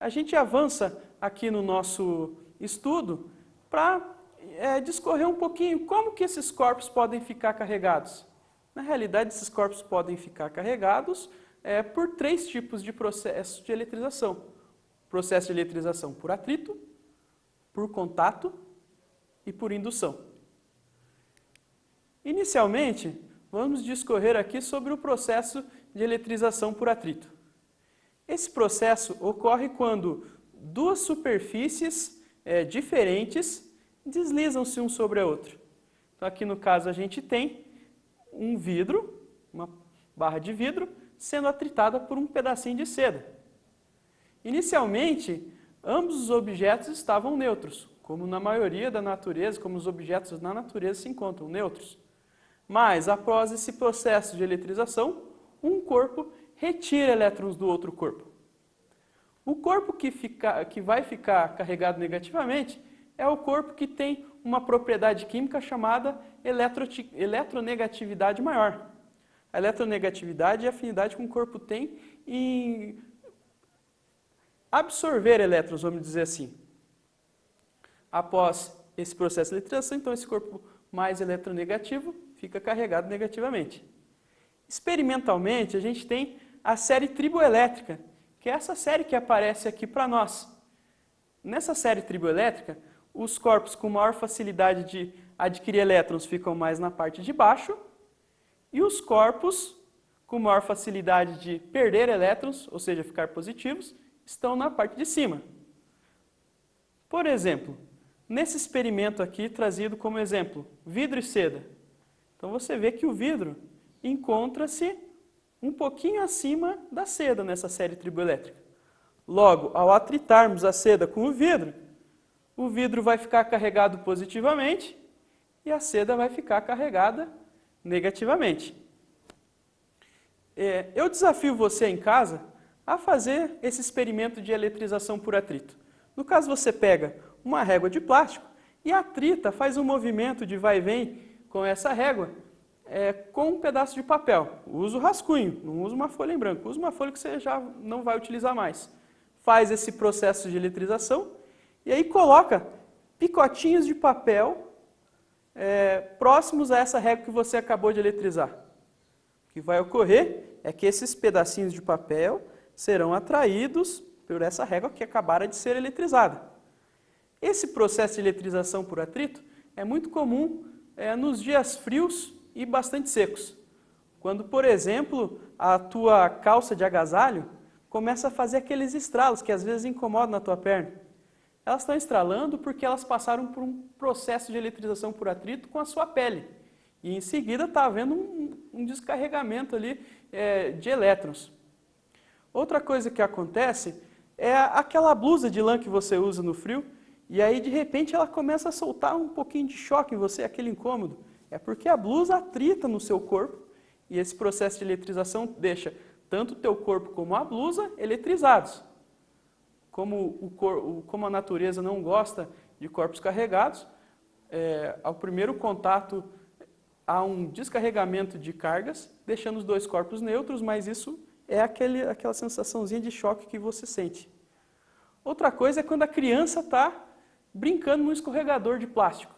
A gente avança aqui no nosso estudo para discorrer um pouquinho como que esses corpos podem ficar carregados. Na realidade, esses corpos podem ficar carregados por três tipos de processos de eletrização. Processo de eletrização por atrito, por contato e por indução. Inicialmente, vamos discorrer aqui sobre o processo de eletrização por atrito. Esse processo ocorre quando duas superfícies diferentes deslizam-se um sobre a outra. Então, aqui no caso, a gente tem um vidro, uma barra de vidro, sendo atritada por um pedacinho de seda. Inicialmente, ambos os objetos estavam neutros, como na maioria da natureza, como os objetos na natureza se encontram neutros. Mas, após esse processo de eletrização, um corpo retira elétrons do outro corpo. O corpo que vai ficar carregado negativamente é o corpo que tem uma propriedade química chamada eletronegatividade maior. A eletronegatividade é a afinidade que um corpo tem em absorver elétrons, vamos dizer assim. Após esse processo de eletrização, então esse corpo mais eletronegativo fica carregado negativamente. Experimentalmente, a gente tem a série triboelétrica, que é essa série que aparece aqui para nós. Nessa série triboelétrica, os corpos com maior facilidade de adquirir elétrons ficam mais na parte de baixo, e os corpos com maior facilidade de perder elétrons, ou seja, ficar positivos, estão na parte de cima. Por exemplo, nesse experimento aqui, trazido como exemplo, vidro e seda. Então você vê que o vidro encontra-se um pouquinho acima da seda nessa série triboelétrica. Logo, ao atritarmos a seda com o vidro vai ficar carregado positivamente e a seda vai ficar carregada negativamente. Eu desafio você em casa a fazer esse experimento de eletrização por atrito. No caso, você pega uma régua de plástico e atrita, faz um movimento de vai e vem com essa régua com um pedaço de papel. Usa o rascunho, não usa uma folha em branco, usa uma folha que você já não vai utilizar mais. Faz esse processo de eletrização e aí coloca picotinhos de papel próximos a essa régua que você acabou de eletrizar. O que vai ocorrer é que esses pedacinhos de papel serão atraídos por essa régua que acabara de ser eletrizada. Esse processo de eletrização por atrito é muito comum nos dias frios e bastante secos. Quando, por exemplo, a tua calça de agasalho começa a fazer aqueles estralos que às vezes incomodam na tua perna. Elas estão estralando porque elas passaram por um processo de eletrização por atrito com a sua pele. E em seguida está havendo um descarregamento ali de elétrons. Outra coisa que acontece é aquela blusa de lã que você usa no frio, e aí de repente ela começa a soltar um pouquinho de choque em você, aquele incômodo. É porque a blusa atrita no seu corpo, e esse processo de eletrização deixa tanto o teu corpo como a blusa eletrizados. Como a natureza não gosta de corpos carregados, ao primeiro contato há um descarregamento de cargas, deixando os dois corpos neutros, mas isso é aquela sensaçãozinha de choque que você sente. Outra coisa é quando a criança está brincando no escorregador de plástico.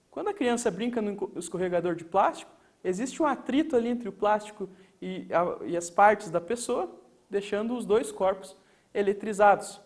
Quando a criança brinca no escorregador de plástico, existe um atrito ali entre o plástico e as partes da pessoa, deixando os dois corpos eletrizados.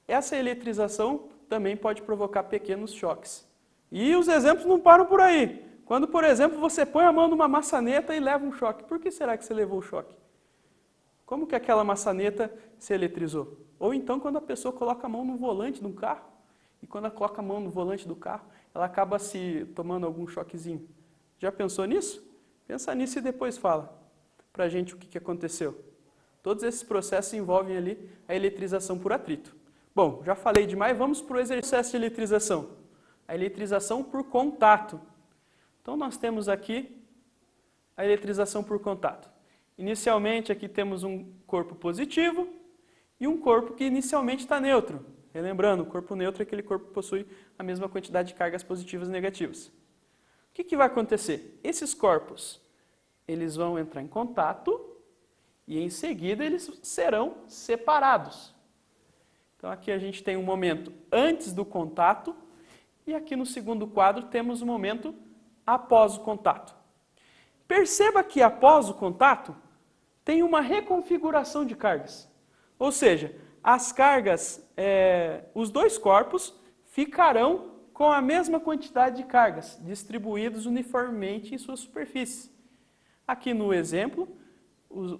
Essa eletrização também pode provocar pequenos choques. E os exemplos não param por aí. Quando, por exemplo, você põe a mão numa maçaneta e leva um choque. Por que será que você levou o choque? Como que aquela maçaneta se eletrizou? Ou então quando a pessoa coloca a mão no volante de um carro, e quando ela coloca a mão no volante do carro, ela acaba se tomando algum choquezinho. Já pensou nisso? Pensa nisso e depois fala pra gente o que aconteceu. Todos esses processos envolvem ali a eletrização por atrito. Bom, já falei demais, vamos para o exercício de eletrização. A eletrização por contato. Então nós temos aqui a eletrização por contato. Inicialmente aqui temos um corpo positivo e um corpo que inicialmente está neutro. Relembrando, o corpo neutro é aquele corpo que possui a mesma quantidade de cargas positivas e negativas. O que vai acontecer? Esses corpos, eles vão entrar em contato e em seguida eles serão separados. Então aqui a gente tem um momento antes do contato e aqui no segundo quadro temos o momento após o contato. Perceba que após o contato tem uma reconfiguração de cargas. Ou seja, as cargas, os dois corpos ficarão com a mesma quantidade de cargas, distribuídos uniformemente em sua superfície. Aqui no exemplo,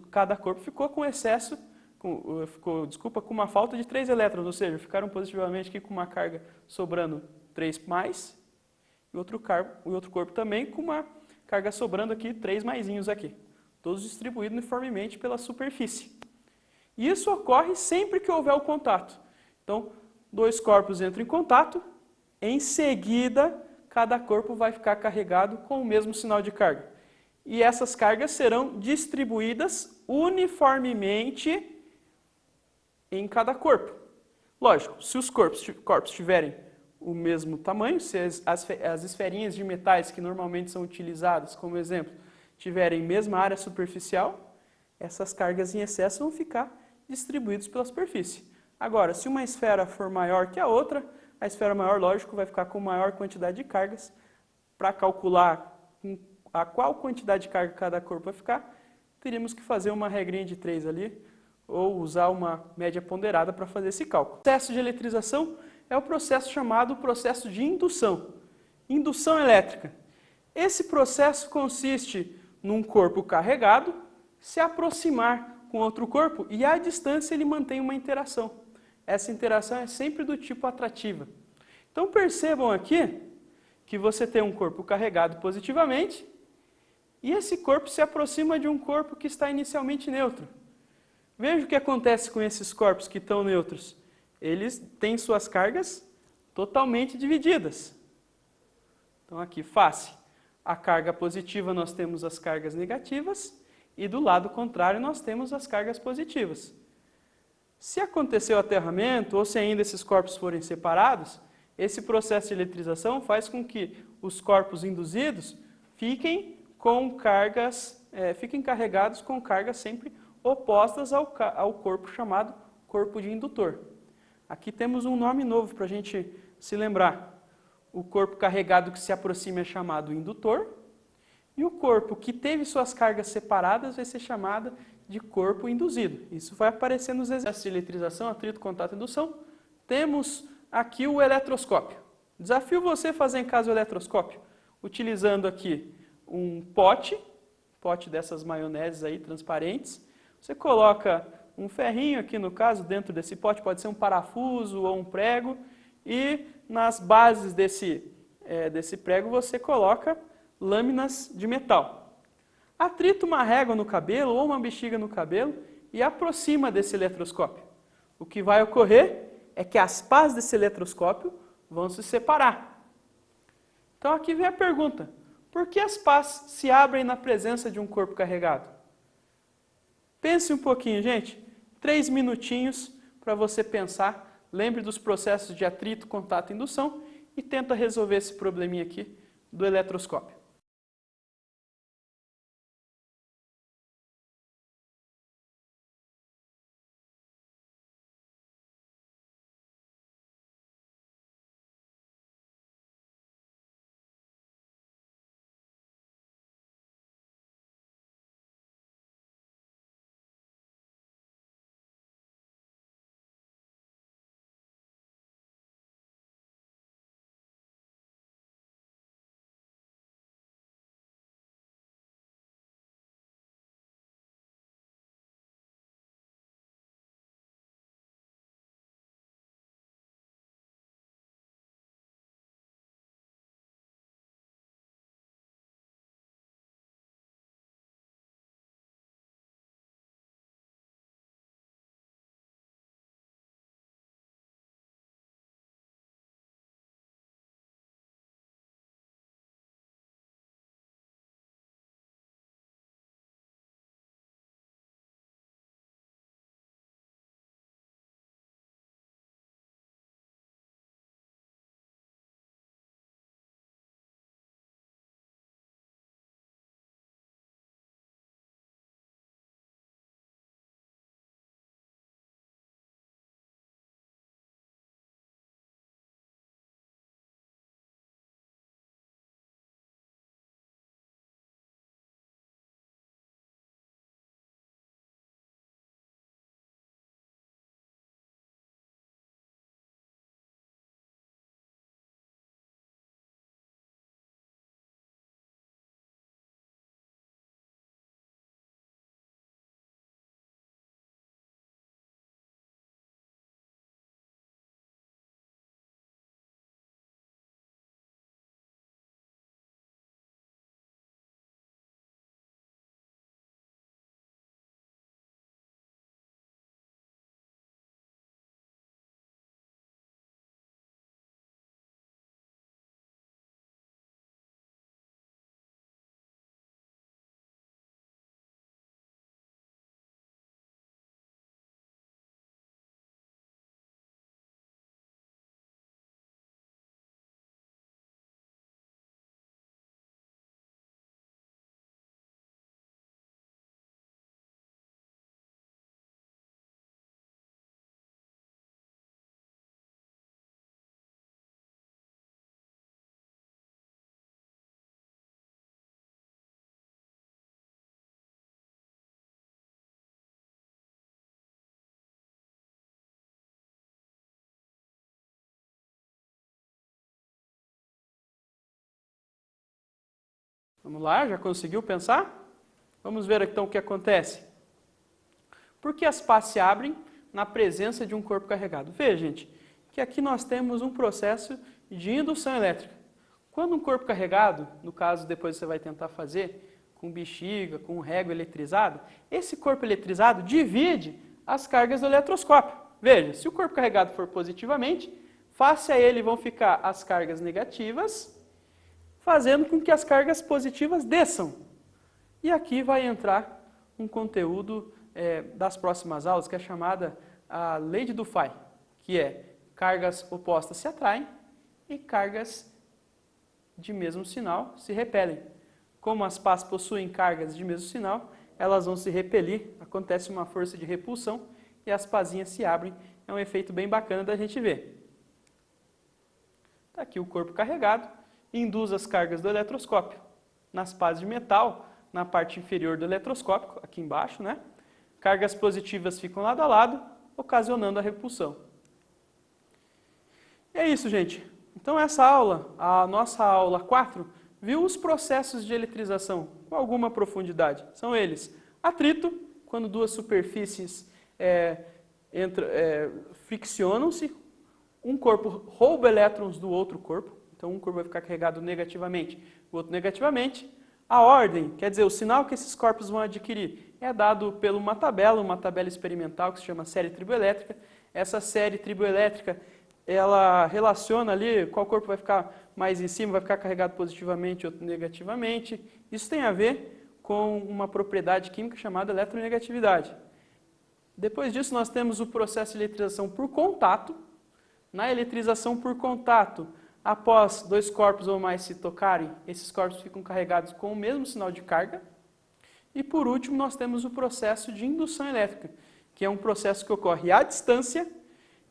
cada corpo ficou com excesso, com uma falta de 3 elétrons, ou seja, ficaram positivamente aqui com uma carga sobrando 3 mais, e outro corpo também com uma carga sobrando aqui 3 maisinhos aqui, todos distribuídos uniformemente pela superfície. E isso ocorre sempre que houver o contato. Então, dois corpos entram em contato, em seguida, cada corpo vai ficar carregado com o mesmo sinal de carga. E essas cargas serão distribuídas uniformemente em cada corpo. Lógico, se os corpos tiverem o mesmo tamanho, se as esferinhas de metais que normalmente são utilizadas como exemplo, tiverem mesma área superficial, essas cargas em excesso vão ficar distribuídas pela superfície. Agora, se uma esfera for maior que a outra, a esfera maior, lógico, vai ficar com maior quantidade de cargas. Para calcular a qual quantidade de carga cada corpo vai ficar, teríamos que fazer uma regrinha de 3 ali, ou usar uma média ponderada para fazer esse cálculo. O processo de eletrização é o processo chamado processo de indução. Indução elétrica. Esse processo consiste num corpo carregado se aproximar com outro corpo e à distância ele mantém uma interação. Essa interação é sempre do tipo atrativa. Então percebam aqui que você tem um corpo carregado positivamente e esse corpo se aproxima de um corpo que está inicialmente neutro. Veja o que acontece com esses corpos que estão neutros. Eles têm suas cargas totalmente divididas. Então aqui, face. A carga positiva nós temos as cargas negativas e do lado contrário nós temos as cargas positivas. Se acontecer o aterramento ou se ainda esses corpos forem separados, esse processo de eletrização faz com que os corpos induzidos fiquem carregados com cargas sempre opostas ao corpo chamado corpo de indutor. Aqui temos um nome novo para a gente se lembrar. O corpo carregado que se aproxima é chamado indutor, e o corpo que teve suas cargas separadas vai ser chamado de corpo induzido. Isso vai aparecer nos exercícios de eletrização, atrito, contato e indução. Temos aqui o eletroscópio. Desafio você a fazer em casa o eletroscópio, utilizando aqui um pote dessas maioneses aí transparentes. Você coloca um ferrinho aqui no caso dentro desse pote, pode ser um parafuso ou um prego, e nas bases desse prego você coloca lâminas de metal. Atrita uma régua no cabelo ou uma bexiga no cabelo e aproxima desse eletroscópio. O que vai ocorrer é que as pás desse eletroscópio vão se separar. Então aqui vem a pergunta: por que as pás se abrem na presença de um corpo carregado? Pense um pouquinho, gente. 3 minutinhos para você pensar. Lembre dos processos de atrito, contato e indução e tenta resolver esse probleminha aqui do eletroscópio. Vamos lá, já conseguiu pensar? Vamos ver então o que acontece. Por que as pás se abrem na presença de um corpo carregado? Veja, gente, que aqui nós temos um processo de indução elétrica. Quando um corpo carregado, no caso depois você vai tentar fazer com bexiga, com régua eletrizado, esse corpo eletrizado divide as cargas do eletroscópio. Veja, se o corpo carregado for positivamente, face a ele vão ficar as cargas negativas, fazendo com que as cargas positivas desçam. E aqui vai entrar um conteúdo das próximas aulas, que é chamada a lei de Dufay, que é cargas opostas se atraem e cargas de mesmo sinal se repelem. Como as pás possuem cargas de mesmo sinal, elas vão se repelir, acontece uma força de repulsão e as pazinhas se abrem. É um efeito bem bacana da gente ver. Está aqui o corpo carregado, induz as cargas do eletroscópio nas pás de metal, na parte inferior do eletroscópio, aqui embaixo, né? Cargas positivas ficam lado a lado, ocasionando a repulsão. E é isso, gente. Então essa aula, a nossa aula 4, viu os processos de eletrização com alguma profundidade. São eles: atrito, quando duas superfícies friccionam-se, um corpo rouba elétrons do outro corpo, então um corpo vai ficar carregado negativamente, o outro negativamente. A ordem, quer dizer, o sinal que esses corpos vão adquirir, é dado por uma tabela experimental que se chama série triboelétrica. Essa série triboelétrica, ela relaciona ali qual corpo vai ficar mais em cima, vai ficar carregado positivamente, outro negativamente. Isso tem a ver com uma propriedade química chamada eletronegatividade. Depois disso, nós temos o processo de eletrização por contato. Na eletrização por contato, após dois corpos ou mais se tocarem, esses corpos ficam carregados com o mesmo sinal de carga. E por último, nós temos o processo de indução elétrica, que é um processo que ocorre à distância,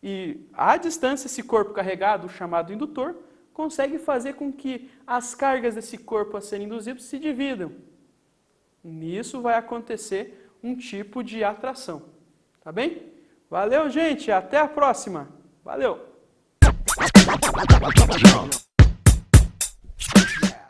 e à distância esse corpo carregado, chamado indutor, consegue fazer com que as cargas desse corpo a serem induzidos se dividam. Nisso vai acontecer um tipo de atração. Tá bem? Valeu, gente! Até a próxima! Valeu!